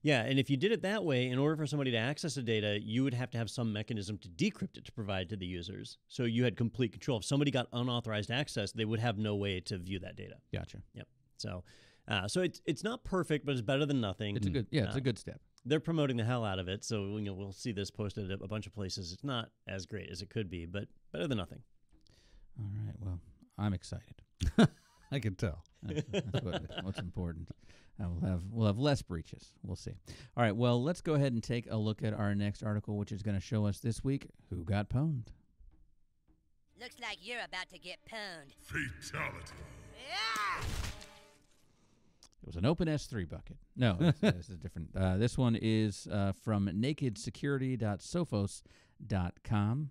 Yeah, and if you did it that way, in order for somebody to access the data, you would have to have some mechanism to decrypt it to provide to the users. So you had complete control. If somebody got unauthorized access, they would have no way to view that data. Gotcha. Yep. So it's not perfect, but it's better than nothing. It's a good it's a good step. They're promoting the hell out of it, so we'll see this posted at a bunch of places. It's not as great as it could be, but better than nothing. All right. Well, I'm excited. I can tell. That's what's important. We'll have less breaches. We'll see. All right. Well, let's go ahead and take a look at our next article, which is going to show us this week who got pwned. Looks like you're about to get pwned. Fatality. Yeah! It was an open S3 bucket. No, this is different. This one is from nakedsecurity.sophos.com.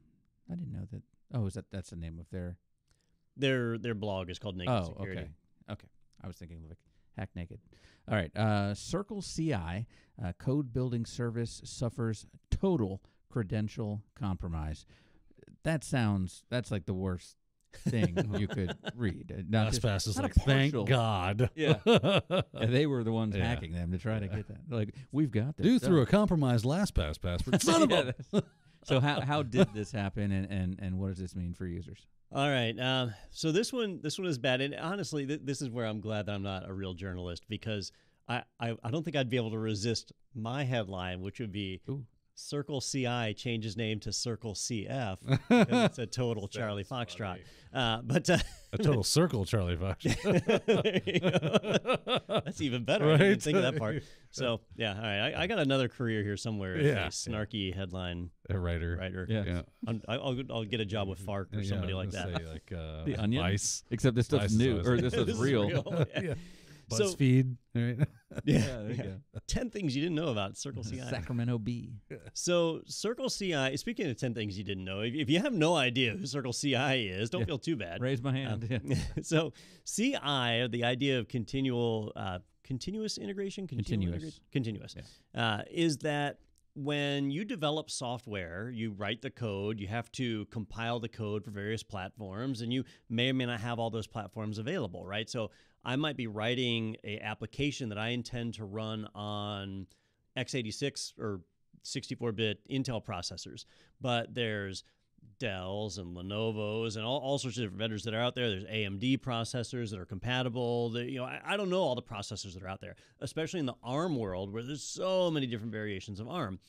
I didn't know that. Oh, that's the name of their blog is called Naked Security. Okay. I was thinking like Hack Naked. All right. Circle CI, code building service, suffers total credential compromise. That's like the worst thing you could read. LastPass is like, thank God. Yeah. They were the ones hacking them to try to get that. Like, we've got this. Dude threw a compromised LastPass password. Son of a... So how did this happen, and what does this mean for users? All right. So this one is bad, and honestly, this is where I'm glad that I'm not a real journalist, because I don't think I'd be able to resist my headline, which would be Circle CI changes name to Circle CF because it's a total Charlie Foxtrot. But a total circle Charlie Foxtrot. There you go. That's even better. I didn't even think of that part. So yeah, all right. I got another career here somewhere. Yeah. A snarky headline writer. Yeah. I'll get a job with FARC or somebody like that. Say like The Onion. Vice. Except this stuff's Vice new, or this This is is real. Yeah. BuzzFeed. Right? Yeah. There you go. 10 things you didn't know about Circle CI. Sacramento Bee. So Circle CI, speaking of 10 things you didn't know, if you have no idea who Circle CI is, don't feel too bad. Raise my hand. So CI, the idea of continuous integration, continuous, is that when you develop software, you write the code, you have to compile the code for various platforms, and you may or may not have all those platforms available, right? So I might be writing an application that I intend to run on x86 or 64-bit Intel processors, but there's Dells and Lenovo's and all sorts of different vendors that are out there. There's AMD processors that are compatible. I don't know all the processors that are out there, especially in the ARM world where there's so many different variations of ARM.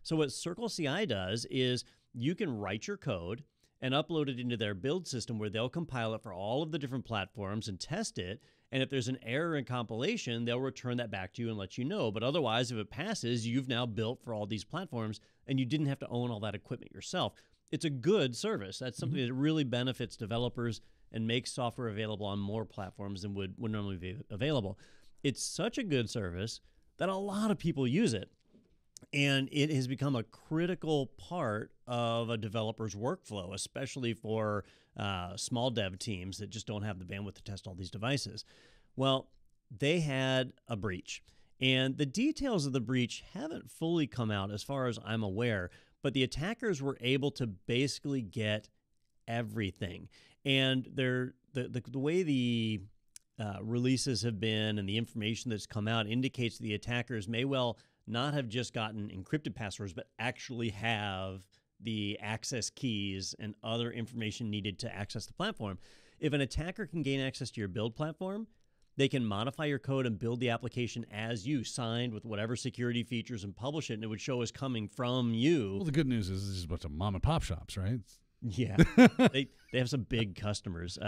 So what Circle CI does is you can write your code and upload it into their build system where they'll compile it for all of the different platforms and test it. And if there's an error in compilation, they'll return that back to you and let you know. But otherwise, if it passes, you've now built for all these platforms and you didn't have to own all that equipment yourself. It's a good service. That's something that really benefits developers and makes software available on more platforms than would normally be available. It's such a good service that a lot of people use it. And it has become a critical part of a developer's workflow, especially for small dev teams that just don't have the bandwidth to test all these devices. Well, they had a breach. And the details of the breach haven't fully come out as far as I'm aware, but the attackers were able to basically get everything. And the way the releases have been and the information that's come out indicates the attackers may well not have just gotten encrypted passwords, but actually have the access keys and other information needed to access the platform. If an attacker can gain access to your build platform, they can modify your code and build the application as you, signed with whatever security features, and publish it, and it would show as coming from you. Well, the good news is this is a bunch of mom and pop shops, right? Yeah. they have some big customers.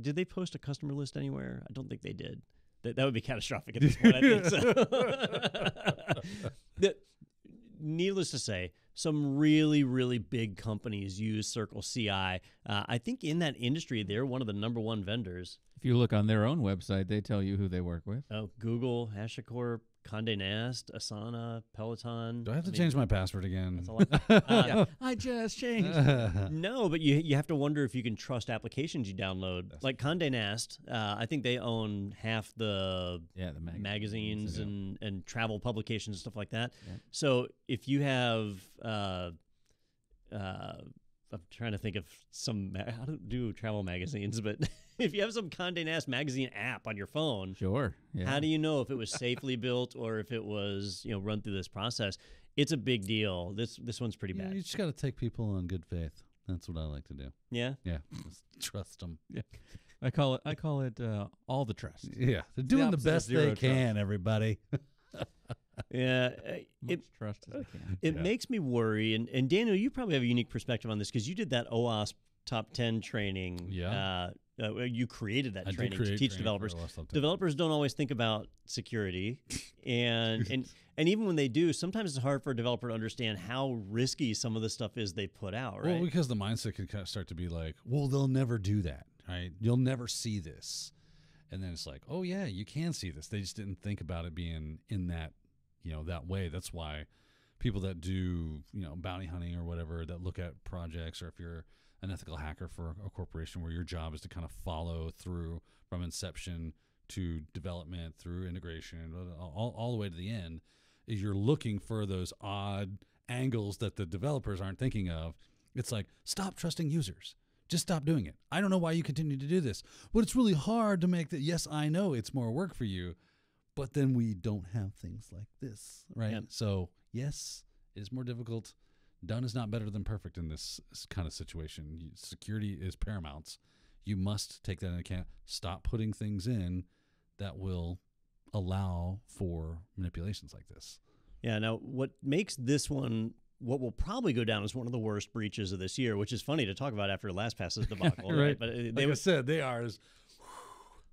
Did they post a customer list anywhere? I don't think they did. That would be catastrophic at this point, I think. So. Needless to say, some really, really big companies use Circle CI. I think in that industry, they're one of the #1 vendors. If you look on their own website, they tell you who they work with. Oh, Google, HashiCorp, Condé Nast, Asana, Peloton. Do I have to change my password again? That's all I I just changed. No, but you have to wonder if you can trust applications you download. Like Condé Nast, I think they own half the magazines and travel publications and stuff like that. Yeah. So if you have, I'm trying to think of some, I don't do travel magazines, but if you have some Condé Nast magazine app on your phone, Sure. Yeah. how do you know if it was safely built or if it was, run through this process? It's a big deal. This one's pretty bad. You just got to take people on good faith. That's what I like to do. Yeah. Yeah, just trust them. Yeah. I call it all the trust. Yeah, they're doing the opposite of best zero they can. Everybody. Yeah. Much trust as I can. It makes me worry. And Daniel, you probably have a unique perspective on this because you did that OWASP Top 10 training. Yeah. You created that I training did to create teach training developers. for OWASP Top 10. Developers don't always think about security, and even when they do, sometimes it's hard for a developer to understand how risky some of the stuff is they put out. Right? Well, because the mindset can kind of start to be like, well, they'll never do that, right? You'll never see this. And then it's like, oh, yeah, you can see this. They just didn't think about it being in that, that way. That's why people that do, bounty hunting or whatever, that look at projects, or if you're an ethical hacker for a corporation where your job is to kind of follow through from inception to development through integration, all the way to the end, is you're looking for those odd angles that the developers aren't thinking of. It's like, stop trusting users. Just stop doing it. I don't know why you continue to do this. But it's really hard to make that. Yes, I know it's more work for you, but then we don't have things like this, right? Yep. So, yes, it is more difficult. Done is not better than perfect in this kind of situation. Security is paramount. You must take that into account. Stop putting things in that will allow for manipulations like this. Yeah. Now, what makes this one, what will probably go down as one of the worst breaches of this year, which is funny to talk about after LastPass's debacle, right? But They are.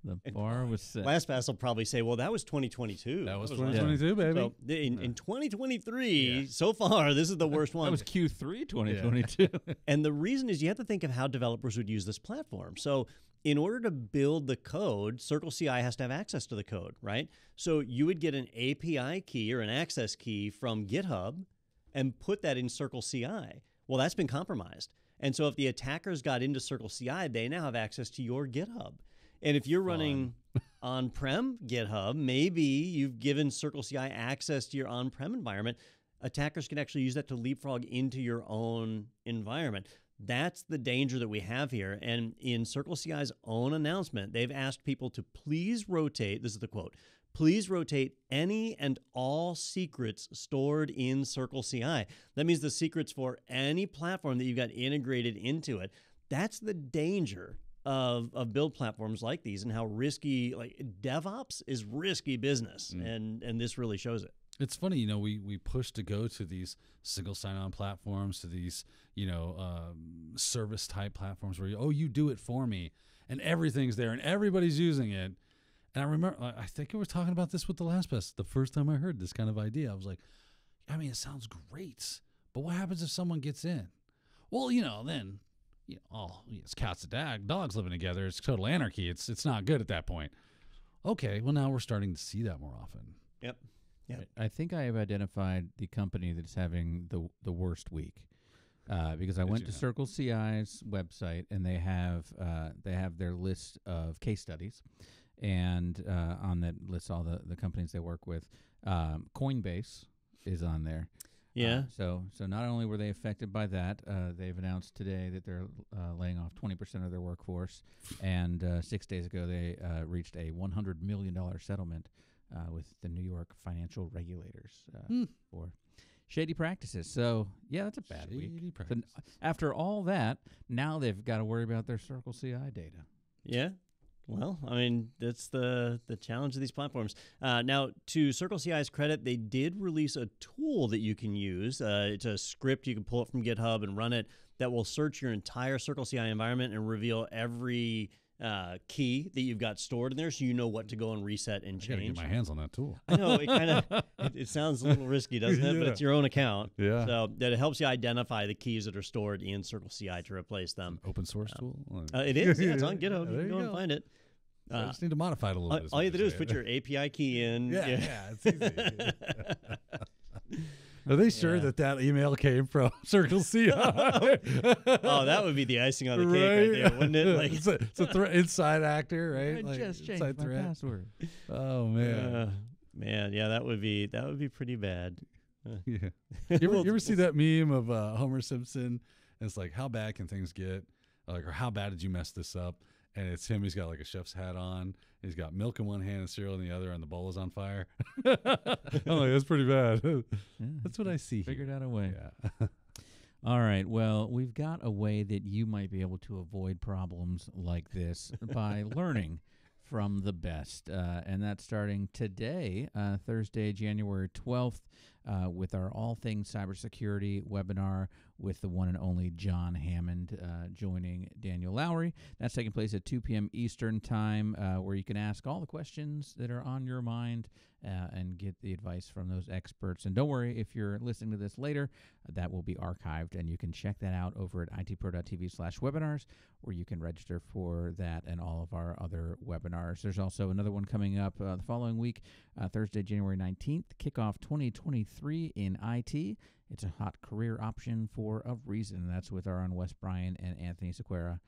The bar was set. LastPass will probably say, well, that was 2022. That was last 2022, baby. So in 2023, so far, this is the worst one. That was Q3 2022. And the reason is you have to think of how developers would use this platform. So in order to build the code, Circle CI has to have access to the code, right? So you would get an API key or an access key from GitHub and put that in Circle CI. Well, that's been compromised. And so if the attackers got into Circle CI, they now have access to your GitHub. And if you're running on-prem GitHub, maybe you've given Circle CI access to your on-prem environment. Attackers can actually use that to leapfrog into your own environment. That's the danger that we have here. And in Circle CI's own announcement, they've asked people to please rotate, this is the quote, please rotate any and all secrets stored in Circle CI. That means the secrets for any platform that you've got integrated into it. That's the danger of build platforms like these and how risky, like DevOps is risky business. And this really shows it. It's funny, we push to go to these single sign-on platforms, to these, service-type platforms where you do it for me, and everything's there, and everybody's using it. And I remember, I think I was talking about this with the LastPass. The first time I heard this kind of idea, I was like, it sounds great, but what happens if someone gets in? Well, then, it's cats and dogs living together. It's total anarchy. It's not good at that point. Okay, well, now we're starting to see that more often. Yep. Right. I think I have identified the company that's having the worst week because I went to Circle CI's website and they have their list of case studies, and on that list all the companies they work with. Coinbase is on there. Yeah. So not only were they affected by that, they've announced today that they're laying off 20% of their workforce, and 6 days ago they reached a $100 million settlement with the New York financial regulators for shady practices. So, yeah, that's a bad week. So after all that, now they've got to worry about their Circle CI data. Yeah. Well, that's the challenge of these platforms. Now, to Circle CI's credit, they did release a tool that you can use. It's a script. You can pull it from GitHub and run it that will search your entire Circle CI environment and reveal every key that you've got stored in there, so you know what to go and reset and I gotta change. get my hands on that tool. I know it kind of it sounds a little risky, doesn't it? But it's your own account. Yeah. So that it helps you identify the keys that are stored in Circle CI to replace them. Open source tool. It is. Yeah, it's on GitHub. There You can go you and go. find it. So I just need to modify it a little bit. All you have to do is put your API key in. Yeah, it's easy. Are they sure that email came from Circle CI? Oh, that would be the icing on the cake right there, wouldn't it? Like, it's a inside actor, right? I just changed my password. Oh man, man, yeah, that would be pretty bad. yeah. You ever see that meme of Homer Simpson? And it's like, how bad can things get? Like, or how bad did you mess this up? And it's him. He's got like a chef's hat on. He's got milk in one hand and cereal in the other, and the bowl is on fire. I'm like, that's pretty bad. That's what I see. Figured out a way. Yeah. All right. Well, we've got a way that you might be able to avoid problems like this by learning from the best. And that's starting today, Thursday, January 12th, with our All Things Cybersecurity webinar with the one and only John Hammond joining Daniel Lowry. That's taking place at 2 p.m. Eastern Time, where you can ask all the questions that are on your mind and get the advice from those experts. And don't worry, if you're listening to this later, that will be archived, and you can check that out over at itpro.tv/webinars, where you can register for that and all of our other webinars. There's also another one coming up the following week, Thursday, January 19th, Kickoff 2023 in IT. It's a hot career option for a reason. That's with our own Wes Bryan and Anthony Sequeira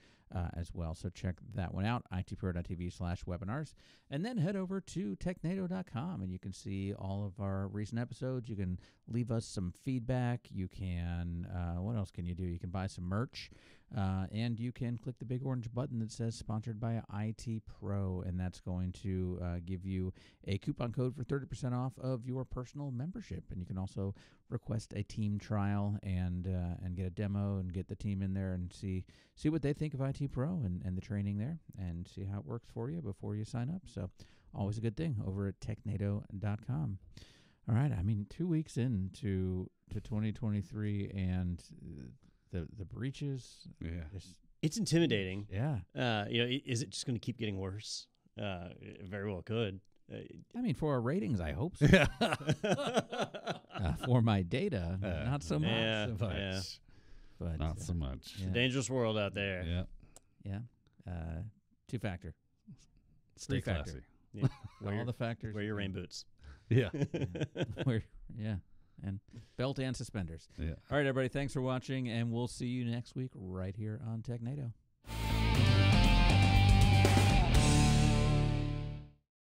as well. So check that one out, itpro.tv/webinars. And then head over to technado.com, and you can see all of our recent episodes. You can leave us some feedback. You can, what else can you do? You can buy some merch, and you can click the big orange button that says sponsored by IT Pro, and that's going to give you a coupon code for 30% off of your personal membership. And you can also request a team trial and get a demo and get the team in there and see what they think of IT Pro and the training there, and see how it works for you before you sign up. So always a good thing over at technado.com. All right, I mean, 2 weeks into 2023 and the breaches. Yeah. it's intimidating. Yeah. Is it just going to keep getting worse? It very well could. I mean, for our ratings, I hope so. Yeah. For my data, not so much. Yeah, So much. yeah. But, Not so much. yeah. Dangerous world out there. Yeah. Yeah. Two-factor. Stay Three-factor. classy. Yeah. Wear all the factors. Wear your rain boots. Yeah. And belt and suspenders. Yeah. All right, everybody. Thanks for watching, and we'll see you next week right here on Technado.